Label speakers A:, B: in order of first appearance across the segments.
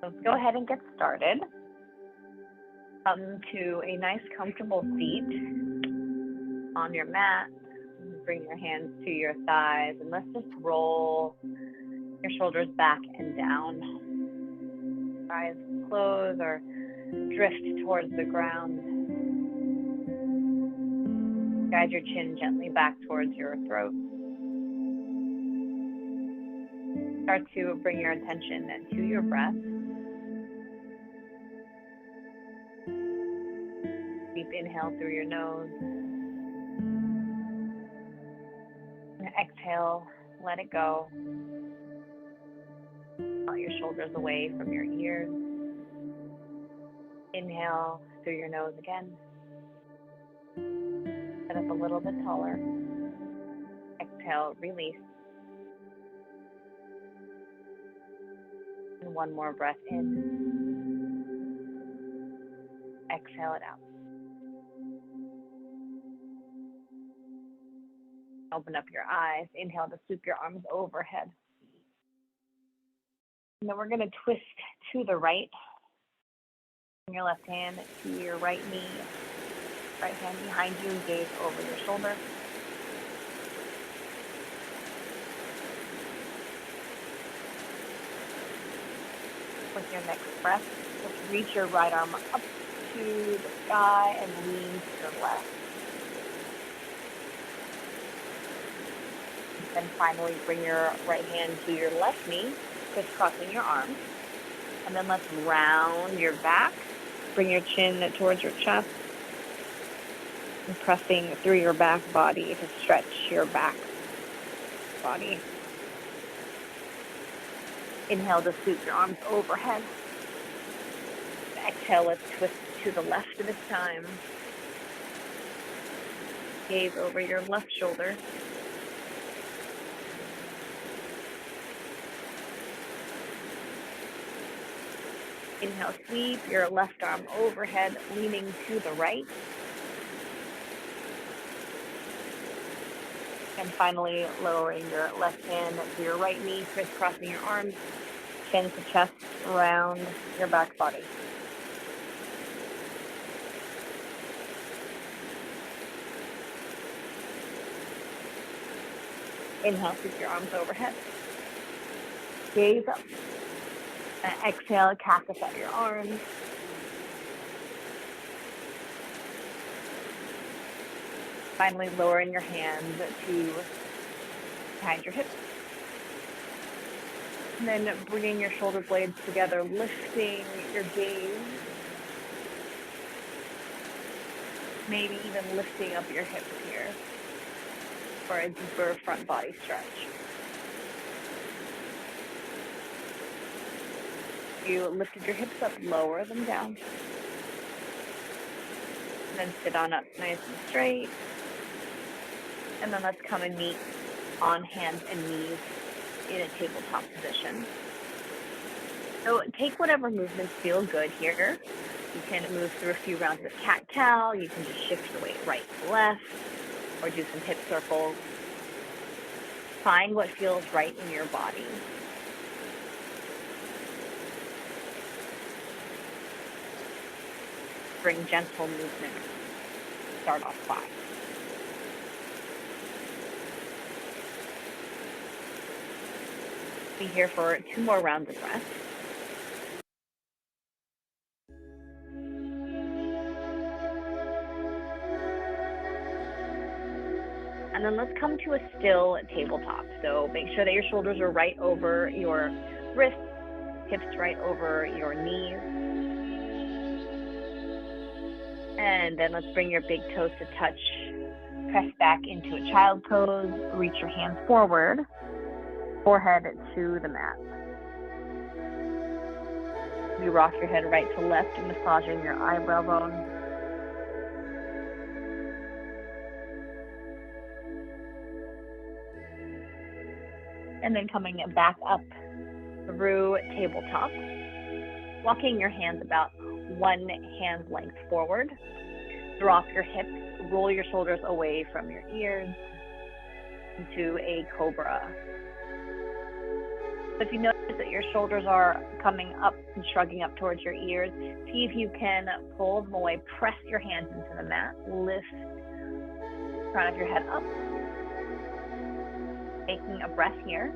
A: So let's go ahead and get started. Come to a nice comfortable seat on your mat. Bring your hands to your thighs and let's just roll your shoulders back and down. Eyes close or drift towards the ground. Guide your chin gently back towards your throat. Start to bring your attention to your breath. Deep inhale through your nose. And exhale, let it go. Pull your shoulders away from your ears. Inhale through your nose again. Sit up a little bit taller. Exhale, release. And one more breath in. Exhale it out. Open up your eyes. Inhale to sweep your arms overhead. And then we're going to twist to the right. Bring your left hand to your right knee. Right hand behind you, gaze over your shoulder. With your next breath, just reach your right arm up to the sky and lean to your left. Then finally bring your right hand to your left knee, crisscrossing your arms. And then let's round your back. Bring your chin towards your chest. And pressing through your back body to stretch your back body. Inhale to sweep your arms overhead. Exhale, let's twist to the left this time. Gaze over your left shoulder. Inhale, sweep your left arm overhead, leaning to the right. And finally, lowering your left hand to your right knee, crisscrossing your arms, chin to chest, round your back body. Inhale, sweep your arms overhead. Gaze up. And exhale, cactus out your arms. Finally, lowering your hands to behind your hips. And then bringing your shoulder blades together, lifting your gaze. Maybe even lifting up your hips here for a deeper front body stretch. You lifted your hips up, lower them down. And then sit on up nice and straight. And then let's come and meet on hands and knees in a tabletop position. So take whatever movements feel good here. You can move through a few rounds of cat-cow. You can just shift your weight right to left or do some hip circles. Find what feels right in your body. Bring gentle movement. Start off 5. Be here for 2 more rounds of breath. And then let's come to a still tabletop. So make sure that your shoulders are right over your wrists, hips right over your knees. And then let's bring your big toes to touch. Press back into a child pose. Reach your hands forward. Forehead to the mat. You rock your head right to left, massaging your eyebrow bone. And then coming back up through tabletop. Walking your hands about 1 hand length forward. Drop your hips, roll your shoulders away from your ears into a cobra. So if you notice that your shoulders are coming up and shrugging up towards your ears, see if you can pull them away. Press your hands into the mat. Lift the crown of your head up. Taking a breath here.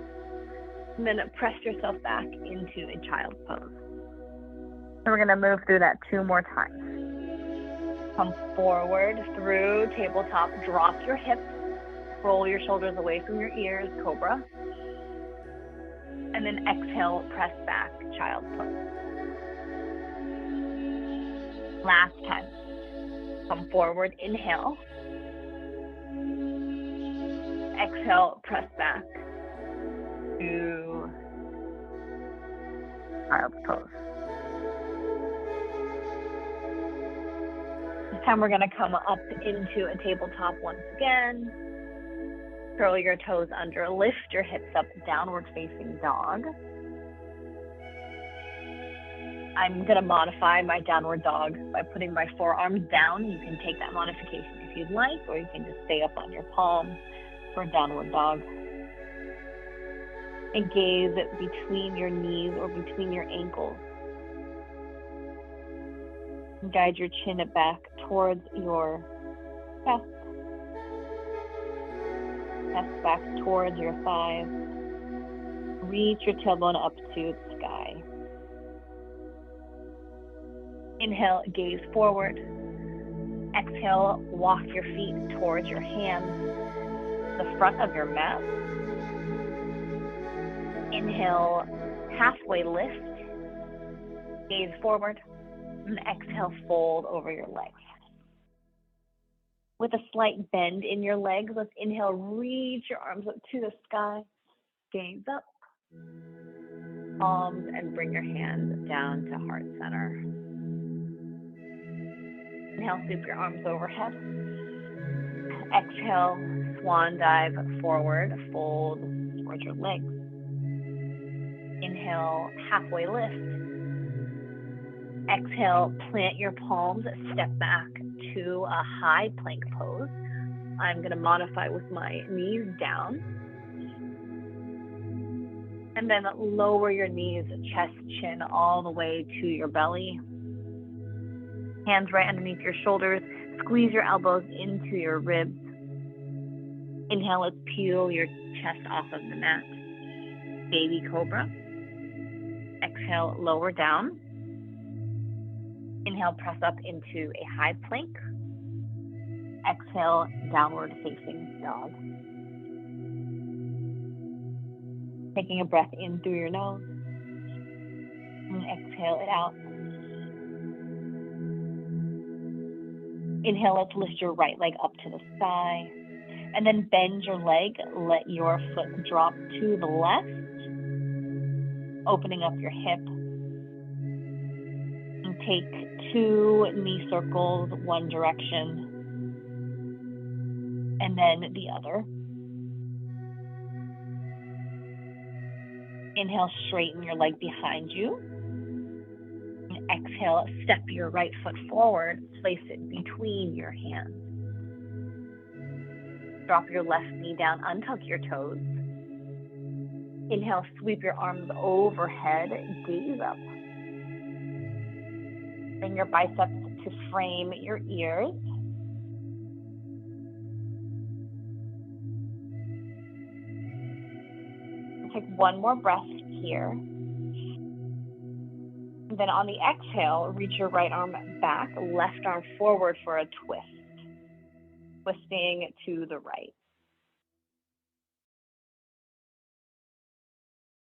A: And then press yourself back into a child's pose. And we're going to move through that 2 more times. Come forward through tabletop. Drop your hips. Roll your shoulders away from your ears, cobra. And then exhale, press back, child's pose. Last time. Come forward, inhale. Exhale, press back to child's pose. This time we're going to come up into a tabletop once again. Curl your toes under, lift your hips up, downward facing dog. I'm going to modify my downward dog by putting my forearms down. You can take that modification if you'd like, or you can just stay up on your palm for a downward dog. And gaze between your knees or between your ankles. And guide your chin back towards your chest. Chest back towards your thighs. Reach your tailbone up to the sky. Inhale, gaze forward. Exhale, walk your feet towards your hands, the front of your mat. Inhale, halfway lift. Gaze forward. And exhale, fold over your legs. With a slight bend in your legs, let's inhale, reach your arms up to the sky. Gaze up. Palms and bring your hands down to heart center. Inhale, sweep your arms overhead. Exhale, swan dive forward, fold towards your legs. Inhale, halfway lift. Exhale, plant your palms, step back to a high plank pose. I'm going to modify with my knees down. And then lower your knees, chest, chin, all the way to your belly. Hands right underneath your shoulders. Squeeze your elbows into your ribs. Inhale, let's peel your chest off of the mat. Baby cobra. Exhale, lower down. Inhale, press up into a high plank. Exhale, downward facing dog. Taking a breath in through your nose. And exhale it out. Inhale, let's lift your right leg up to the sky. And then bend your leg. Let your foot drop to the left. Opening up your hip. And take 2 knee circles, one direction, and then the other. Inhale, straighten your leg behind you. And exhale, step your right foot forward, place it between your hands. Drop your left knee down, untuck your toes. Inhale, sweep your arms overhead, gaze up. Bring your biceps to frame your ears. Take one more breath here. And then on the exhale, reach your right arm back, left arm forward for a twist. Twisting to the right.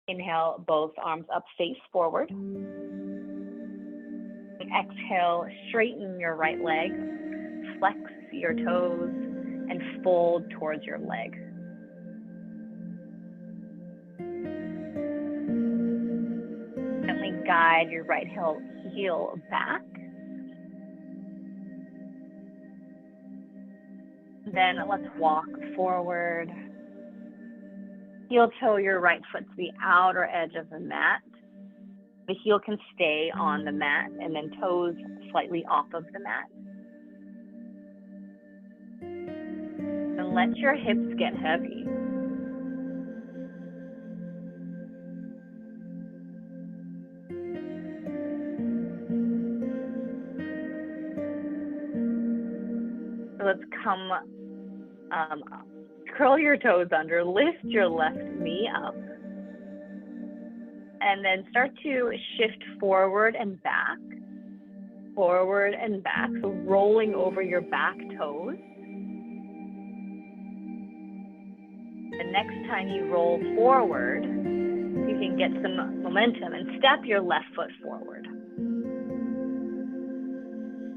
A: Inhale, both arms up, face forward. Exhale, straighten your right leg, flex your toes, and fold towards your leg. Gently guide your right heel back. Then let's walk forward. Heel toe your right foot to the outer edge of the mat. The heel can stay on the mat and then toes slightly off of the mat. And let your hips get heavy. let's come, curl your toes under, lift your left knee up, and then start to shift forward and back, so rolling over your back toes. The next time you roll forward, you can get some momentum and step your left foot forward.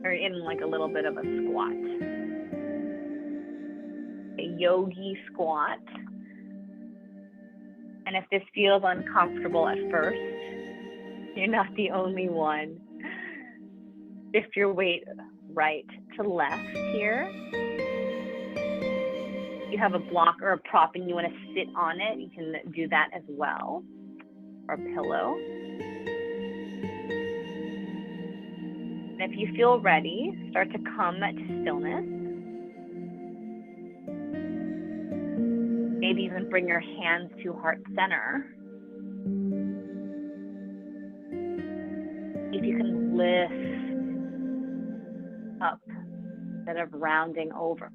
A: Or in like a little bit of a squat. A yogi squat. And if this feels uncomfortable at first, you're not the only one. Shift your weight right to left here. If you have a block or a prop and you want to sit on it, you can do that as well, or a pillow. And if you feel ready, start to come to stillness. Maybe even bring your hands to heart center. If you can lift up instead of rounding over.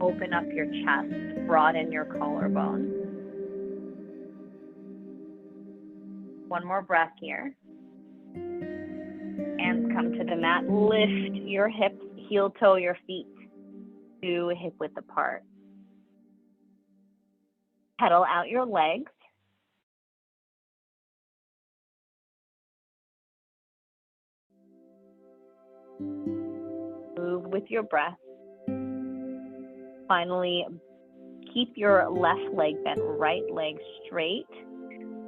A: Open up your chest, broaden your collarbone. One more breath here. Hands come to the mat. Lift your hips, heel toe your feet to hip width apart. Pedal out your legs. Move with your breath. Finally, keep your left leg bent, right leg straight.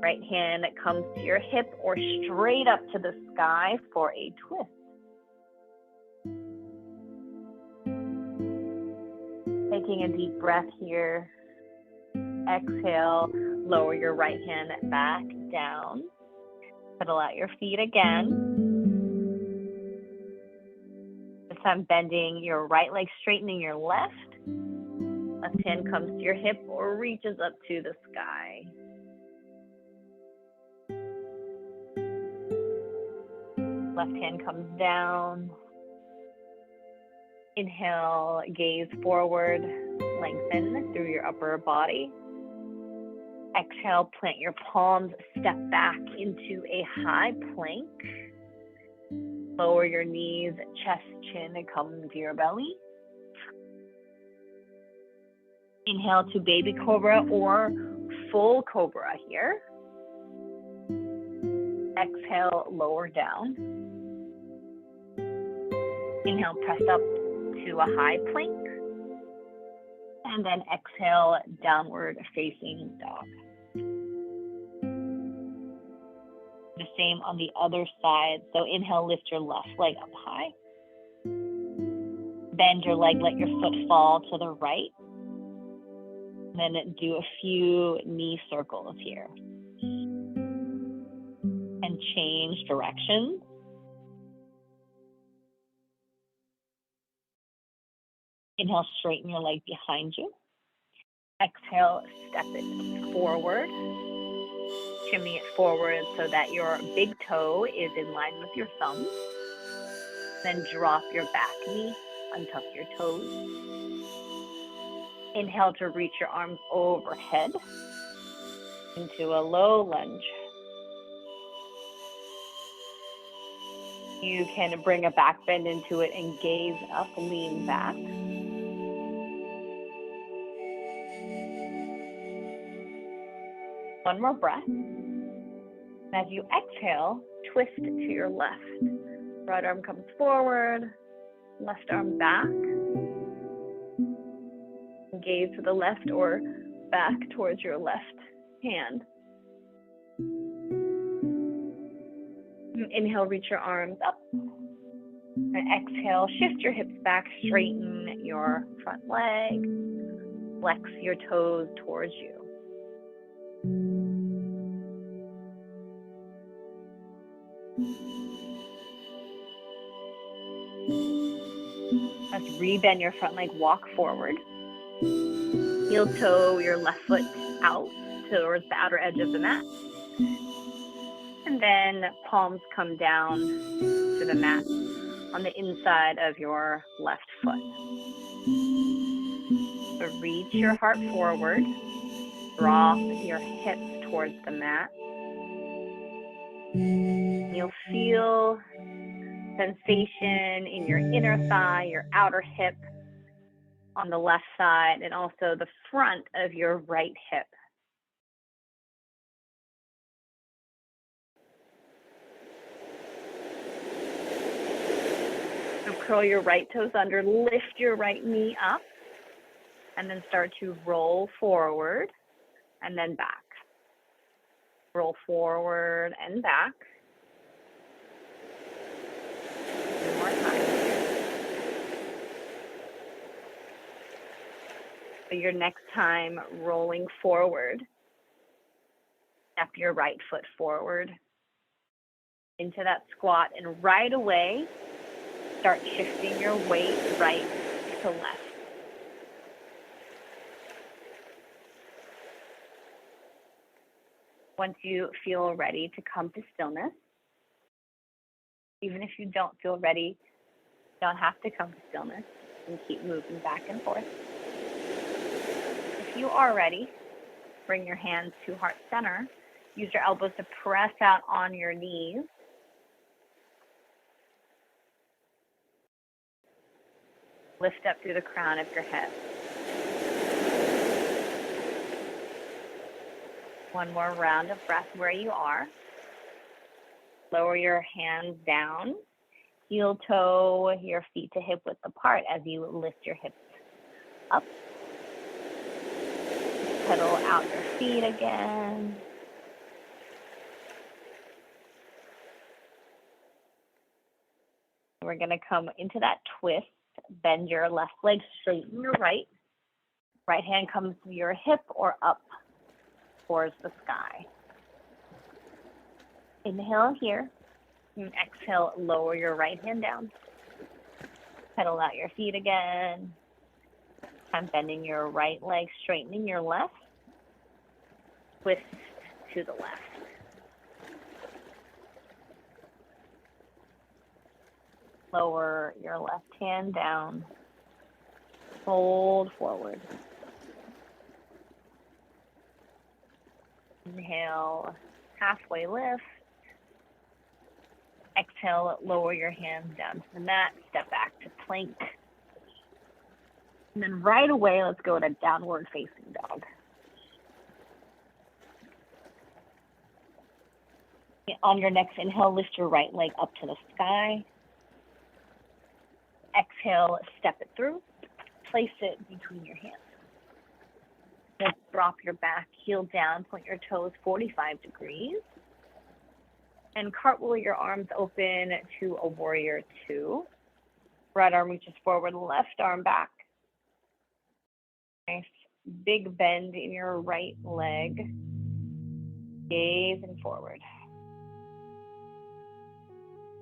A: Right hand comes to your hip or straight up to the sky for a twist. Taking a deep breath here. Exhale, lower your right hand back down. Pedal out your feet again. This time bending your right leg, straightening your left. Left hand comes to your hip or reaches up to the sky. Left hand comes down. Inhale, gaze forward, lengthen through your upper body. Exhale, plant your palms, step back into a high plank. Lower your knees, chest, chin, and come to your belly. Inhale to baby cobra or full cobra here. Exhale, lower down. Inhale, press up to a high plank. And then exhale, downward facing dog. The same on the other side. So inhale, lift your left leg up high. Bend your leg, let your foot fall to the right. And then do a few knee circles here. And change direction. Inhale, straighten your leg behind you. Exhale, step it forward. Shimmy it forward so that your big toe is in line with your thumb. Then drop your back knee, untuck your toes. Inhale to reach your arms overhead into a low lunge. You can bring a back bend into it and gaze up, lean back. One more breath. As you exhale, twist to your left. Right arm comes forward, left arm back. Gaze to the left or back towards your left hand. Inhale, reach your arms up. And exhale, shift your hips back, straighten your front leg. Flex your toes towards you. Let's rebend your front leg, walk forward. Heel toe your left foot out towards the outer edge of the mat. And then palms come down to the mat. on the inside of your left foot. So reach your heart forward, draw your hips towards the mat. You'll feel sensation in your inner thigh, your outer hip on the left side, and also the front of your right hip. So curl your right toes under, lift your right knee up, and then start to roll forward and then back. Roll forward and back. One more time. So your next time rolling forward, step your right foot forward into that squat, and right away, start shifting your weight right to left. Once you feel ready to come to stillness, even if you don't feel ready, you don't have to come to stillness, and keep moving back and forth. If you are ready, bring your hands to heart center. Use your elbows to press out on your knees. Lift up through the crown of your head. One more round of breath where you are. Lower your hands down. Heel toe your feet to hip width apart as you lift your hips up. Pedal out your feet again. We're going to come into that twist. Bend your left leg, straighten your right. Right hand comes to your hip or up towards the sky. Inhale here. And exhale, lower your right hand down. Pedal out your feet again. I'm bending your right leg, straightening your left. Twist to the left. Lower your left hand down. Fold forward. Inhale, halfway lift. Exhale, lower your hands down to the mat. Step back to plank. And then right away, let's go to downward facing dog. On your next inhale, lift your right leg up to the sky. Exhale, step it through. Place it between your hands. Then drop your back heel down, point your toes 45 degrees. And cartwheel your arms open to a warrior two. Right arm reaches forward, left arm back. Nice big bend in your right leg. Gazing forward.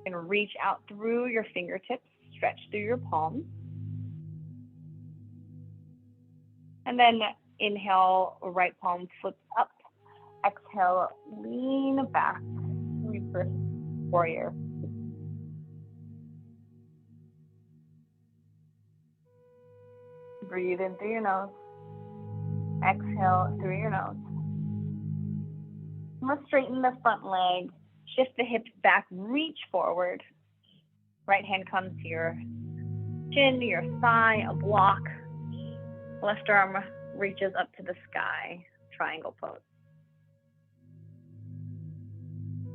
A: And reach out through your fingertips, stretch through your palms. And then inhale, right palm flips up. Exhale, lean back. Reverse warrior. Breathe in through your nose. Exhale through your nose. Let's straighten the front leg. Shift the hips back, reach forward. Right hand comes to your chin, your thigh, a block. Left arm reaches up to the sky, triangle pose.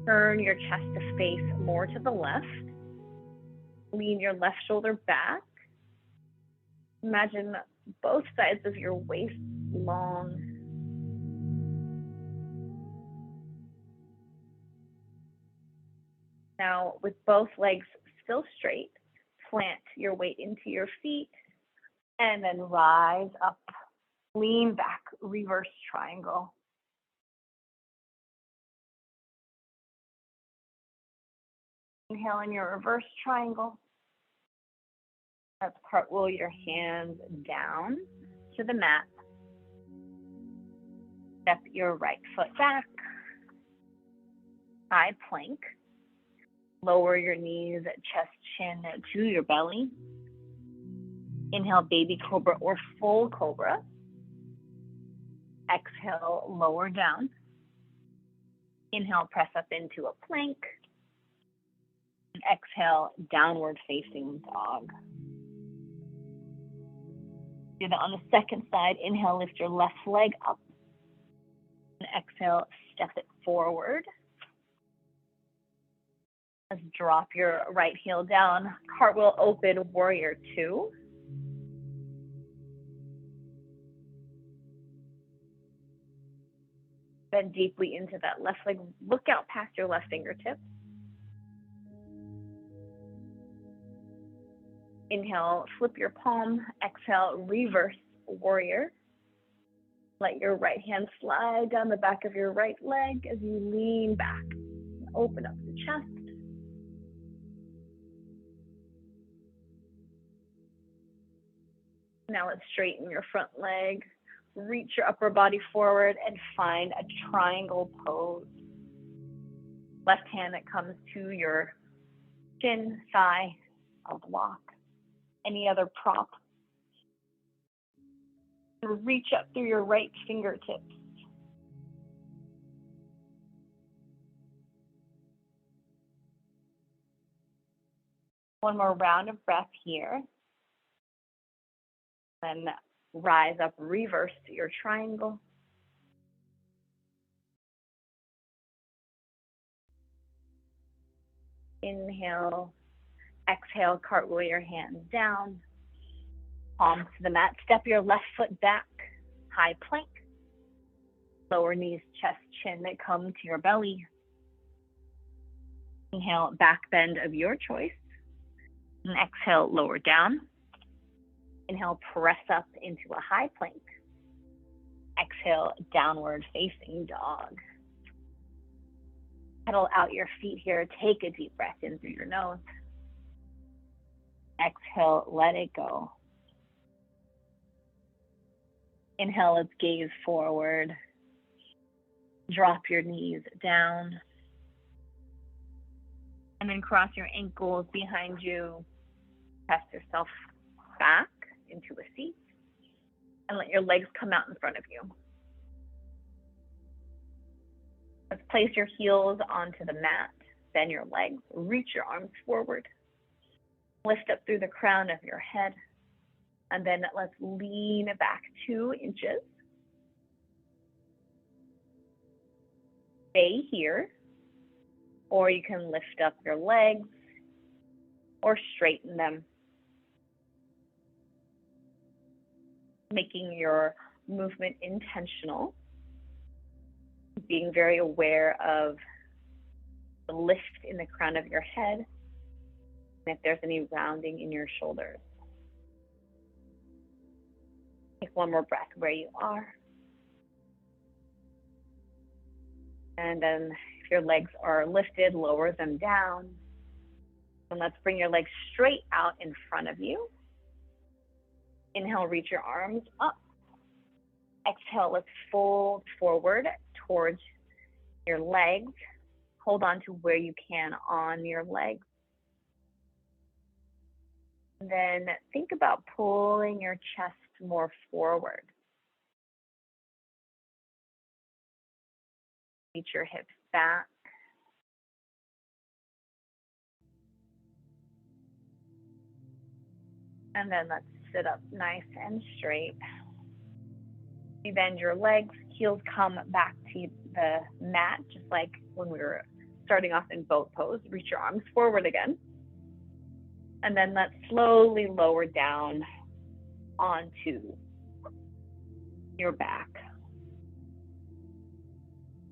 A: Turn your chest to face more to the left. Lean your left shoulder back. Imagine both sides of your waist long. Now, with both legs still straight, plant your weight into your feet and then rise up. Lean back, reverse triangle. Inhale in your reverse triangle. Let's cartwheel your hands down to the mat. Step your right foot back. High plank. Lower your knees, chest, chin to your belly. Inhale, baby cobra or full cobra. Exhale, lower down. Inhale, press up into a plank. And exhale, downward facing dog. Do that on the second side. Inhale, lift your left leg up. And exhale, step it forward. Let's drop your right heel down. Cartwheel open, warrior two. Bend deeply into that left leg. Look out past your left fingertips. Inhale, flip your palm. Exhale, reverse warrior. Let your right hand slide down the back of your right leg as you lean back. Open up the chest. Now let's straighten your front leg. Reach your upper body forward and find a triangle pose. Left hand that comes to your chin, thigh, a block, any other prop. Reach up through your right fingertips. One more round of breath here. Then rise up, reverse your triangle. Inhale, exhale, cartwheel your hands down. Palms to the mat. Step your left foot back, high plank. Lower knees, chest, chin that come to your belly. Inhale, back bend of your choice. And exhale, lower down. Inhale, press up into a high plank. Exhale, downward facing dog. Pedal out your feet here. Take a deep breath in through your nose. Exhale, let it go. Inhale, let's gaze forward. Drop your knees down. And then cross your ankles behind you. Press yourself back into a seat. And let your legs come out in front of you. Let's place your heels onto the mat. Bend your legs. Reach your arms forward. Lift up through the crown of your head. And then let's lean back 2 inches. Stay here. Or you can lift up your legs or straighten them. Making your movement intentional. Being very aware of the lift in the crown of your head. And if there's any rounding in your shoulders. Take one more breath where you are. And then if your legs are lifted, lower them down. And let's bring your legs straight out in front of you. Inhale, reach your arms up. Exhale, let's fold forward towards your legs. Hold on to where you can on your legs. And then think about pulling your chest more forward. Reach your hips back. And then let's sit up nice and straight. You bend your legs, heels come back to the mat, just like when we were starting off in boat pose. Reach your arms forward again. And then let's slowly lower down onto your back.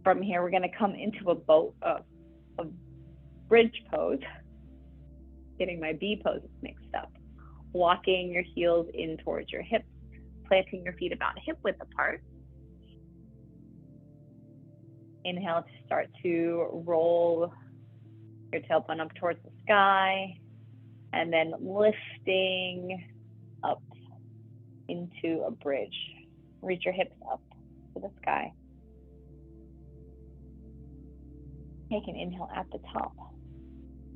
A: From here, we're going to come into a bridge pose. Getting my B poses mixed up. Walking your heels in towards your hips, planting your feet about hip width apart. Inhale to start to roll your tailbone up towards the sky, and then lifting up into a bridge. Reach your hips up to the sky. Take an inhale at the top.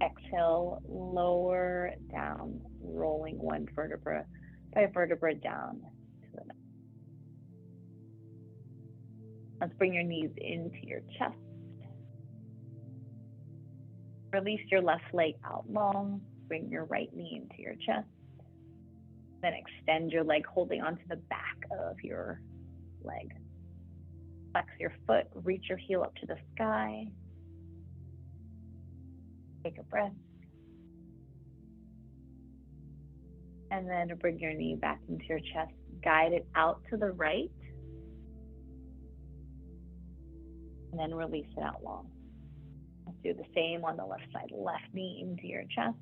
A: Exhale, lower down, rolling one vertebra by vertebra down to the next. Let's bring your knees into your chest. Release your left leg out long. Bring your right knee into your chest. Then extend your leg, holding onto the back of your leg. Flex your foot, reach your heel up to the sky. Take a breath. And then bring your knee back into your chest. Guide it out to the right. And then release it out long. Let's do the same on the left side. Left knee into your chest.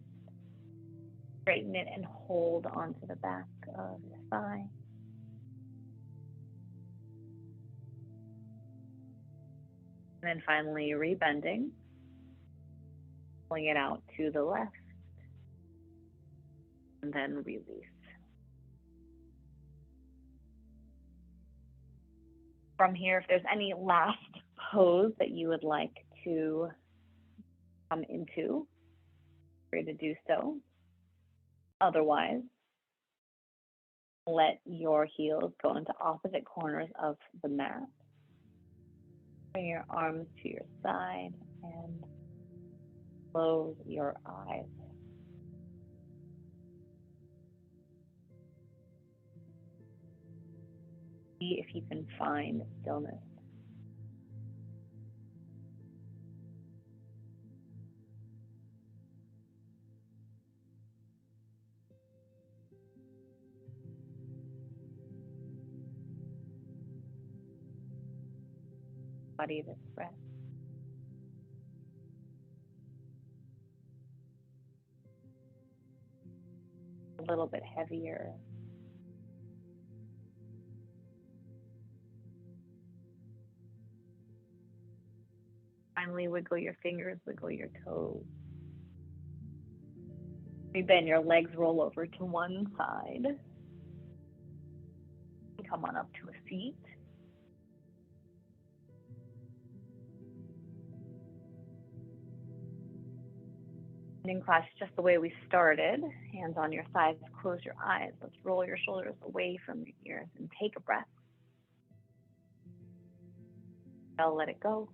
A: Straighten it and hold onto the back of your thigh. And then finally rebending. Pulling it out to the left. And then release. From here, if there's any last pose that you would like to come into, feel free to do so. Otherwise, let your heels go into opposite corners of the mat. Bring your arms to your side and close your eyes. See if you can find stillness. Body this breath. A little bit heavier. Finally, wiggle your fingers, wiggle your toes. Bend your legs, roll over to one side. Come on up to a seat. In class, just the way we started, hands on your sides, close your eyes. Let's roll your shoulders away from your ears and take a breath. I'll let it go.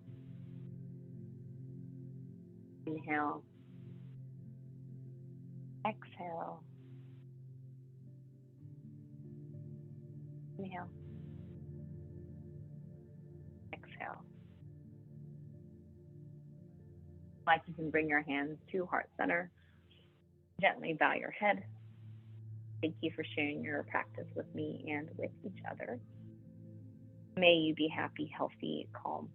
A: Inhale. Exhale. Inhale. Exhale. Like you can bring your hands to heart center. Gently bow your head. Thank you for sharing your practice with me and with each other. May you be happy, healthy, calm,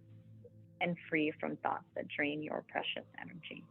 A: and free from thoughts that drain your precious energy.